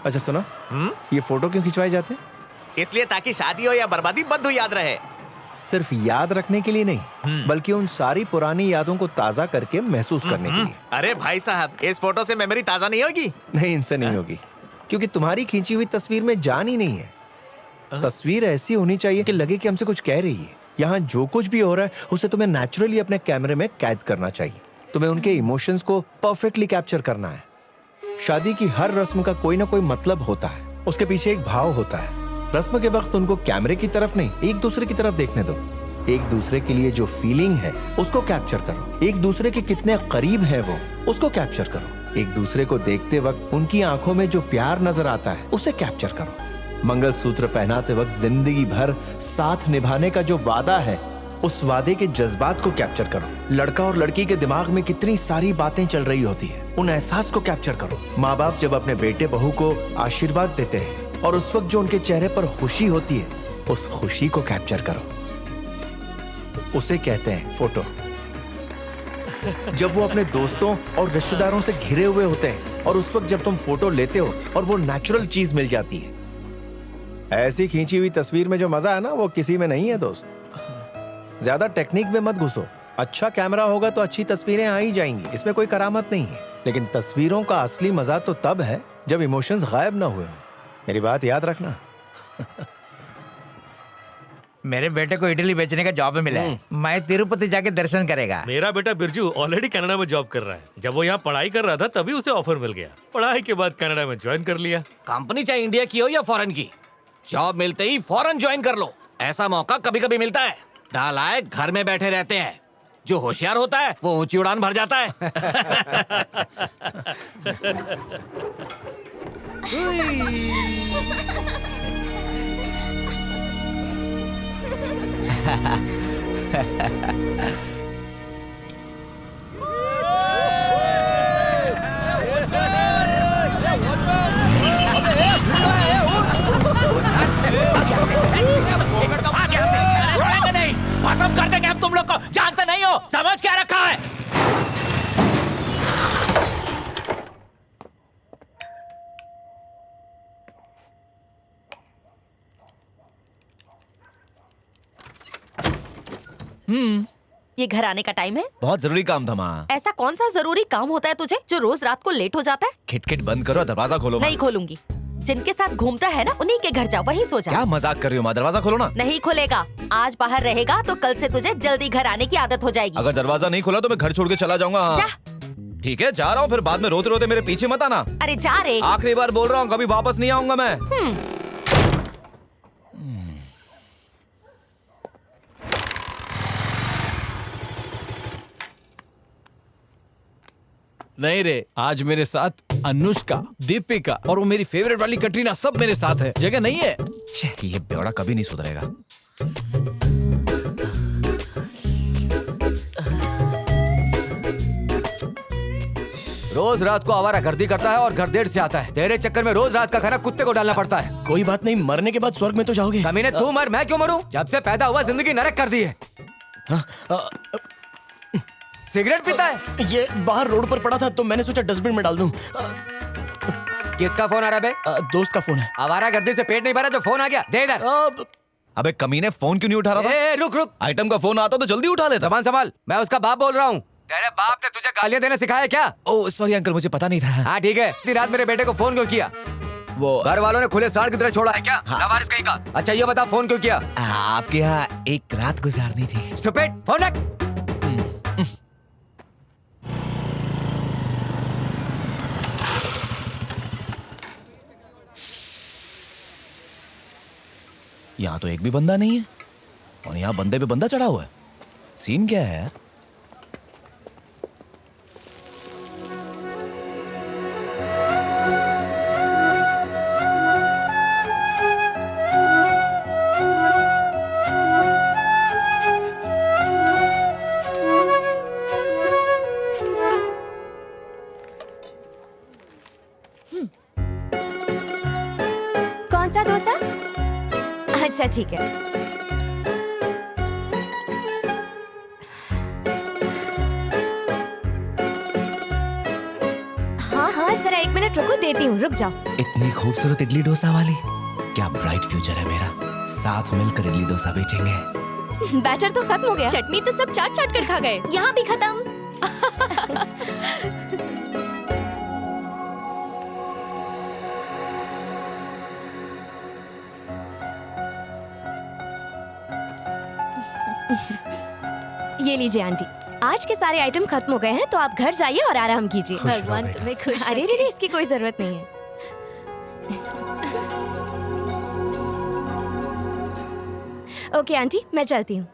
अच्छा सुनो, ये फोटो क्यों खिंचवाए जाते हैं? इसलिए ताकि शादी हो या बर्बादी बद्दू याद रहे। सिर्फ याद रखने के लिए नहीं, बल्कि उन सारी पुरानी यादों को ताजा करके महसूस करने के लिए। अरे भाई साहब, इस फोटो से मेमोरी ताजा नहीं होगी? नहीं, इनसे नहीं होगी, क्योंकि तुम्हारी खींची हुई तस्वीर में जान ही नहीं है। तस्वीर ऐसी होनी चाहिए कि लगे कि हमसे कुछ कह रही है। यहाँ जो कुछ भी हो रहा है उसे तुम्हें नेचुरली अपने कैमरे में कैद करना चाहिए। तुम्हें उनके इमोशंस को परफेक्टली कैप्चर करना है। शादी की हर रस्म का कोई ना कोई मतलब होता है, उसके पीछे एक भाव होता है। रस्म के वक्त उनको कैमरे की तरफ नहीं, एक दूसरे की तरफ देखने दो। एक दूसरे के लिए जो फीलिंग है उसको कैप्चर करो। एक दूसरे के कितने करीब है वो, उसको कैप्चर करो। एक दूसरे को देखते वक्त उनकी आंखों में जो प्यार नजर आता है उसे कैप्चर करो। मंगलसूत्र पहनाते वक्त जिंदगी भर साथ निभाने का जो वादा है, उस वादे के जज्बात को कैप्चर करो। लड़का और लड़की के दिमाग में कितनी सारी बातें चल रही होती है, उन एहसास को कैप्चर करो। माँ बाप जब अपने बेटे बहू को आशीर्वाद देते हैं और उस वक्त जो उनके चेहरे पर खुशी होती है, उस खुशी को कैप्चर करो। उसे कहते हैं फोटो। जब वो अपने दोस्तों और रिश्तेदारों से घिरे हुए होते हैं और उस वक्त जब तुम फोटो लेते हो और वो नेचुरल चीज मिल जाती है। ऐसी खींची हुई तस्वीर में जो मजा है ना, वो किसी में नहीं है दोस्त। ज्यादा टेक्निक में मत घुसो। अच्छा कैमरा होगा तो अच्छी तस्वीरें आ ही जाएंगी, इसमें कोई करामत नहीं है। लेकिन तस्वीरों का असली मजा तो तब है जब इमोशंस गायब ना हुए हो। मेरी बात याद रखना। मेरे बेटे को इडली बेचने का जॉब मिला है। मैं तिरुपति जाके दर्शन करेगा। मेरा बेटा बिरजू ऑलरेडी कनाडा में जॉब कर रहा है। जब वो यहाँ पढ़ाई कर रहा था तभी उसे ऑफर मिल गया। पढ़ाई के बाद कनाडा में ज्वाइन कर लिया। कंपनी चाहे इंडिया की हो या फॉरेन की, जॉब मिलते ही फौरन ज्वाइन कर लो। ऐसा मौका कभी कभी मिलता है। नालायक घर में बैठे रहते हैं, जो होशियार होता है वो ऊंची उड़ान भर जाता है। छोड़ेंगे नहीं, भस्म कर देंगे हम तुम लोग को। जानते नहीं हो, समझ क्या रखा है? ये घर आने का टाइम है। बहुत जरूरी काम था माँ। ऐसा कौन सा जरूरी काम होता है तुझे जो रोज रात को लेट हो जाता है? खिटखिट बंद करो, दरवाजा खोलो। नहीं खोलूंगी। जिनके साथ घूमता है ना, उन्हीं के घर जाओ, वहीं सो जा। क्या मजाक कर रही हो माँ? दरवाजा खोलो ना। नहीं खुलेगा। आज बाहर रहेगा तो कल से तुझे जल्दी घर आने की आदत हो जाएगी। अगर दरवाजा नहीं खोला तो मैं घर छोड़ के चला जाऊंगा। जा। ठीक है, जा रहा हूँ। फिर बाद में रोते रोते मेरे पीछे मत आना। अरे जा रे। आखिरी बार बोल रहा हूँ, कभी वापस नहीं आऊंगा मैं। नहीं रे, आज मेरे साथ अनुष्का, दीपिका और वो मेरी फेवरेट वाली कटरीना सब मेरे साथ है। जगह नहीं है। ये बेवड़ा कभी नहीं सुधरेगा। रोज रात को आवारागर्दी करता है और घर देर से आता है। तेरे चक्कर में रोज रात का खाना कुत्ते को डालना पड़ता है। कोई बात नहीं, मरने के बाद स्वर्ग में तो जाओगे। कमीने तू मर, मैं क्यों मरूं? जब से पैदा हुआ जिंदगी नरक कर दी है। सिगरेट पीता है? ये बाहर रोड पर पड़ा था तो मैंने सोचा डस्टबिन में डाल दूं। किसका फोन आ रहा है बे? दोस्त का फोन है। आवारागर्दी से पेट नहीं भरा जो फोन आ गया? दे इधर। अबे कमीने, फोन क्यों नहीं उठा रहा था? रुक रुक, आइटम का फोन आता तो जल्दी उठा ले। जबान संभाल, मैं उसका बाप बोल रहा हूँ। तेरे बाप ने तुझे गालियां देना सिखाया क्या? ओह सॉरी अंकल, मुझे पता नहीं था। हाँ ठीक है, इतनी रात मेरे बेटे को फोन क्यों किया? वो घर वालों ने खुले सांड की तरह छोड़ा है क्या? लवारिस कहीं का। अच्छा ये बता, फोन क्यों किया? आपके यहाँ एक रात गुजारनी थी। स्टूपिड, फोन रख। यहाँ तो एक भी बंदा नहीं है और यहाँ बंदे पे बंदा चढ़ा हुआ है। सीन क्या है? कौन सा डोसा? अच्छा ठीक है। हाँ हाँ जरा 1 मिनट रुको, देती हूँ, रुक जाओ। इतनी खूबसूरत इडली डोसा वाली, क्या ब्राइट फ्यूचर है मेरा। साथ मिलकर इडली डोसा बेचेंगे। बैटर तो खत्म हो गया। चटनी तो सब चाट चाट कर खा गए। यहाँ भी खत्म। ये लीजिए आंटी, आज के सारे आइटम खत्म हो गए हैं, तो आप घर जाइए और आराम कीजिए। भगवान तुम्हें खुश अरे रखे। रे, इसकी कोई जरूरत नहीं है। ओके आंटी, मैं चलती हूँ।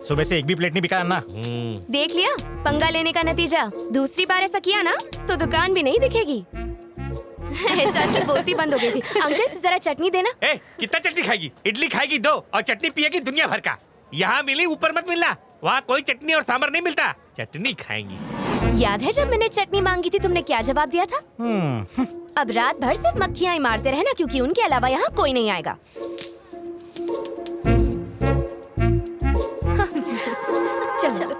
सुबह से एक भी प्लेट नहीं बिका ना। देख लिया पंगा लेने का नतीजा। दूसरी बार ऐसा किया ना तो दुकान भी नहीं दिखेगी। सर की बोलती बंद हो गई थी। अंकल जरा चटनी देना। ए, कितना चटनी खाएगी? इडली खाएगी 2 और चटनी पिएगी दुनिया भर का। यहाँ मिली ऊपर मत मिलना, वहाँ कोई चटनी और सांभर नहीं मिलता। चटनी खाएंगी। याद है जब मैंने चटनी मांगी थी, तुमने क्या जवाब दिया था? अब रात भर सिर्फ मक्खियाँ ही मारते रहना, क्योंकि उनके अलावा यहाँ कोई नहीं आएगा। चलो।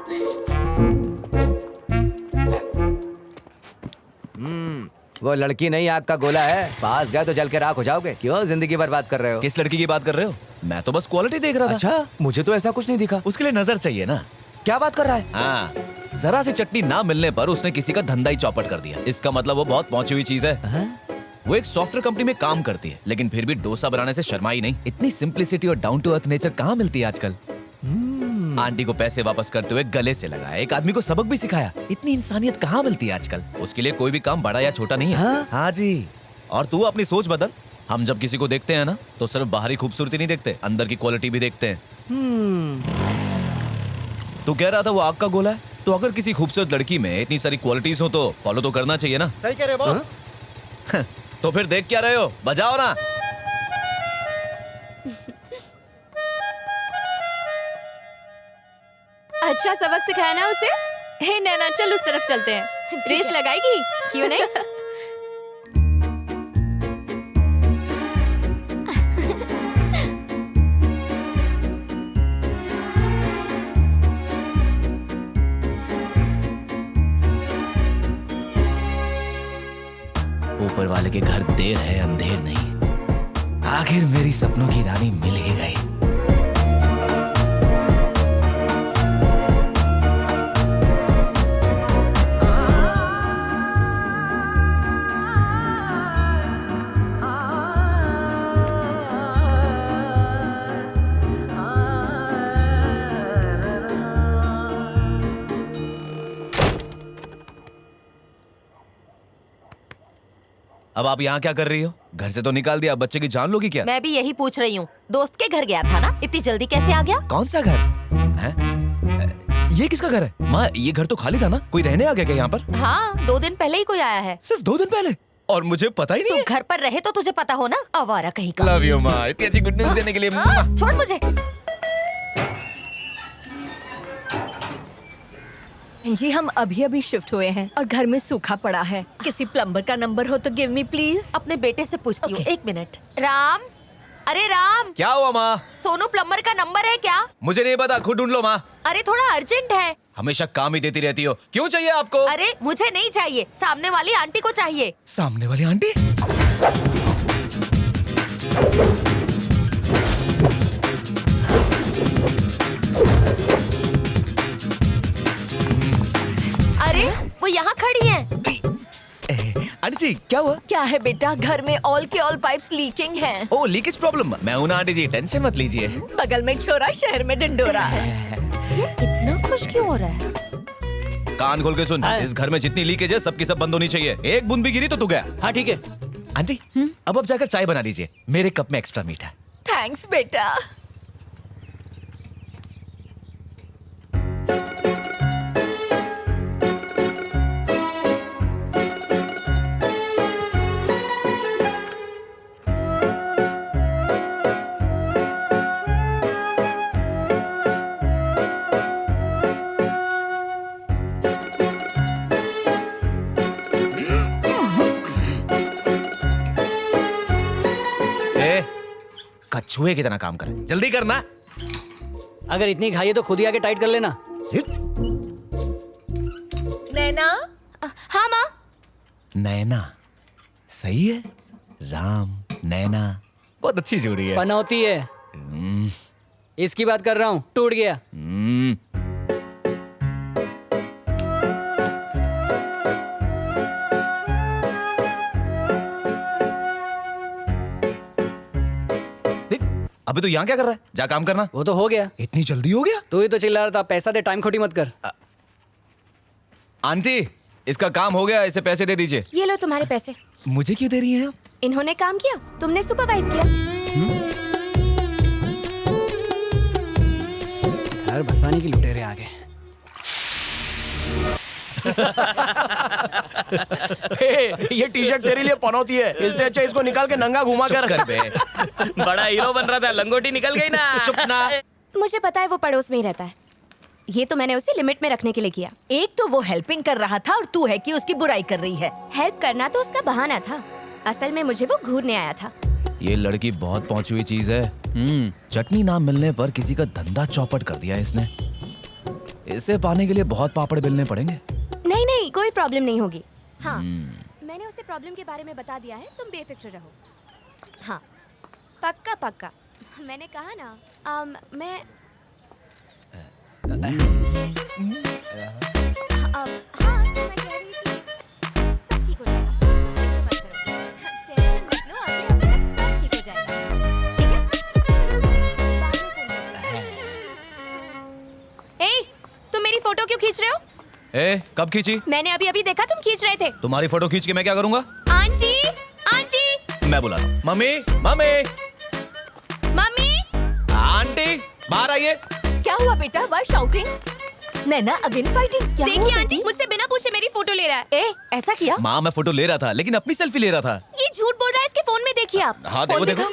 वो लड़की नहीं आग का गोला है, पास गए तो जल के राख हो जाओगे। क्यों जिंदगी बर्बाद कर रहे हो? किस लड़की की बात कर रहे हो? मैं तो बस क्वालिटी देख रहा था। अच्छा, मुझे तो ऐसा कुछ नहीं दिखा। उसके लिए नजर चाहिए ना। क्या बात कर रहा है? हाँ, जरा सी चटनी ना मिलने पर उसने किसी का धंधा ही चौपट कर दिया। इसका मतलब वो बहुत पहुंची हुई चीज है। वो एक सॉफ्टवेयर कंपनी में काम करती है, लेकिन फिर भी डोसा बनाने से शर्माई नहीं। इतनी सिंप्लिसिटी और डाउन टू अर्थ नेचर कहाँ मिलती है आजकल। आंटी को पैसे वापस करते हुए गले से लगाया, एक आदमी को सबक भी सिखाया। इतनी इंसानियत कहाँ मिलती है आजकल। उसके लिए कोई भी काम बड़ा या छोटा नहीं है। हाँ जी, और तू अपनी सोच बदल। हम जब किसी को देखते हैं ना, तो सिर्फ बाहरी खूबसूरती नहीं देखते, अंदर की क्वालिटी भी देखते हैं। तू कह रहा था वो आग का गोला है, तो अगर किसी खूबसूरत लड़की में इतनी सारी क्वालिटीज हो तो फॉलो तो करना चाहिए ना। सही कह रहे बॉस। तो फिर देख क्या रहे हो, बजाओ ना। अच्छा सबक सिखाया ना उसे। हे नैना, चल उस तरफ चलते हैं। रेस लगाएगी? क्यों नहीं? ऊपर वाले के घर देर है अंधेर नहीं। आखिर मेरी सपनों की रानी मिल ही गई। अब आप यहाँ क्या कर रही हो? घर से तो निकाल दिया, बच्चे की जान लोगी क्या? मैं भी यही पूछ रही हूँ। दोस्त के घर गया था ना, इतनी जल्दी कैसे आ गया? कौन सा घर है? ये किसका घर है? माँ, ये घर तो खाली था ना, कोई रहने आ गया क्या यहाँ पर? हाँ, 2 दिन पहले ही कोई आया है। सिर्फ 2 दिन पहले? और मुझे पता ही नहीं तू घर पर रहे तो तुझे पता हो ना, आवारा कहीं का। लव यू माँ, इतनी अच्छी गुड न्यूज देने के लिए। छोड़ मुझे। जी हम अभी अभी शिफ्ट हुए हैं और घर में सूखा पड़ा है। किसी प्लम्बर का नंबर हो तो गिव मी प्लीज। अपने बेटे से पूछती हूँ। Okay. 1 मिनट। राम, अरे राम, क्या हुआ माँ? सोनू प्लम्बर का नंबर है क्या? मुझे नहीं पता, खुद ढूंढ लो माँ। अरे थोड़ा अर्जेंट है। हमेशा काम ही देती रहती हो, क्यों चाहिए आपको? अरे मुझे नहीं चाहिए, सामने वाली आंटी को चाहिए। सामने वाली आंटी? अरे वो यहाँ खड़ी हैं। आंटी जी क्या हुआ? क्या है बेटा, घर में ऑल के ऑल पाइप्स लीकिंग हैं। ओ लीकेज प्रॉब्लम। मैं हूं ना आंटी जी, टेंशन मत लीजिए। बगल में छोरा शहर में डंडोरा है। ये इतना खुश क्यों हो रहा है? कान खोल के सुन, इस घर में जितनी लीकेज है सबकी सब बंद होनी चाहिए। एक बूंद भी गिरी तो तू गया। हाँ ठीक है आंटी, अब आप जाकर चाय बना लीजिए, मेरे कप में एक्स्ट्रा मीठा। थैंक्स बेटा। कछुए की तरह काम कर, जल्दी करना। अगर इतनी खाई है तो खुद ही आके टाइट कर लेना। नैना हाँ माँ। नैना सही है। राम नैना बहुत अच्छी जोड़ी है। पनौती है। इसकी बात कर रहा हूँ, टूट गया। अबे तो यहाँ क्या कर रहा है? जा काम करना। वो तो हो गया। इतनी जल्दी हो गया? तू ही तो चिल्ला रहा था, पैसा दे, टाइम खोटी मत कर। आंटी इसका काम हो गया, इसे पैसे दे दीजिए। ये लो तुम्हारे पैसे। मुझे क्यों दे रही हैं आप? इन्होंने काम किया, तुमने सुपरवाइज किया। घर बसाने की लुटेरे आ गए। ये टी शर्ट तेरे लिए पनौती है, इससे अच्छा इसको निकाल के नंगा घुमा कर। बड़ा हीरो बन रहा था, लंगोटी निकल गई ना। चुप ना। मुझे पता है वो पड़ोस में ही रहता है। ये तो मैंने उसे लिमिट में रखने के लिए किया। एक तो वो हेल्पिंग कर रहा था और तू है कि उसकी बुराई कर रही है। हेल्प करना तो उसका बहाना था, असल में मुझे वो घूरने आया था। ये लड़की बहुत पहुंची हुई चीज है। चटनी ना मिलने पर किसी का धंधा चौपट कर दिया इसने। इसे पाने के लिए बहुत पापड़ बेलने पड़ेंगे। नहीं नहीं, कोई प्रॉब्लम नहीं होगी। हाँ, मैंने उसे प्रॉब्लम के बारे में बता दिया है, तुम बेफिक्र रहो। हाँ पक्का पक्का। मैंने कहा ना, मैं हाँ, तो मैं कह रही थी सब ठीक हो जाएगा। टेंशन मत लो, अगले हफ्ते तक सब ठीक हो जाएगा। ठीक है? ए, तुम मेरी फोटो क्यों खींच रहे हो? ए, कब खींची? मैंने अभी अभी देखा तुम खींच रहे थे। तुम्हारी फोटो खींच के मैं क्या करूंगा? आंटी, आंटी, मैं बुलाता हूं। Mummy, mummy, mummy. आंटी बाहर आइए। क्या हुआ बेटा? Why shouting? Naina again fighting? देखिए आंटी, मुझसे बिना पूछे मेरी फोटो ले रहा है। ए, ऐसा किया? माँ मैं फोटो ले रहा था, लेकिन अपनी सेल्फी ले रहा था। ये झूठ बोल रहा है, इसके फोन में देखिए आप। हाँ देखो देखो।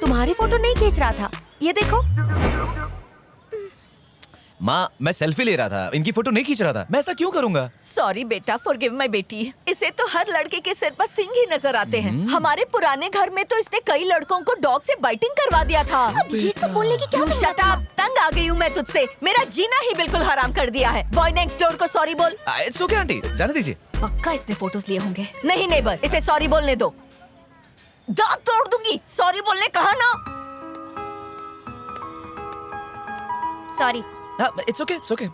तुम्हारी फोटो नहीं खींच रहा था, ये देखो। माँ मैं सेल्फी ले रहा था, इनकी फोटो नहीं खींच रहा था। मैं ऐसा क्यों करूंगा? सॉरी बेटा, फॉरगिव माय बेटी। इसे तो हर लड़के के सिर पर सिंह ही नजर आते हैं। हमारे पुराने घर में तो इसने कई लड़कों को डॉग से बाइटिंग करवा दिया था। अब ये सब बोलने की क्या शट अप, तंग आ गई हूँ मैं तुझसे। मेरा जीना ही बिल्कुल हराम कर दिया है। बॉय नेक्स्ट डोर को सॉरी बोल। इट्स ओके आंटी, जाने दीजिए। पक्का इसने फोटोज लिए होंगे। नहीं नेबर, इसे सॉरी बोलने दो। दांत तोड़ दूंगी। सॉरी बोलने कहा ना। Sorry. It's okay, it's okay.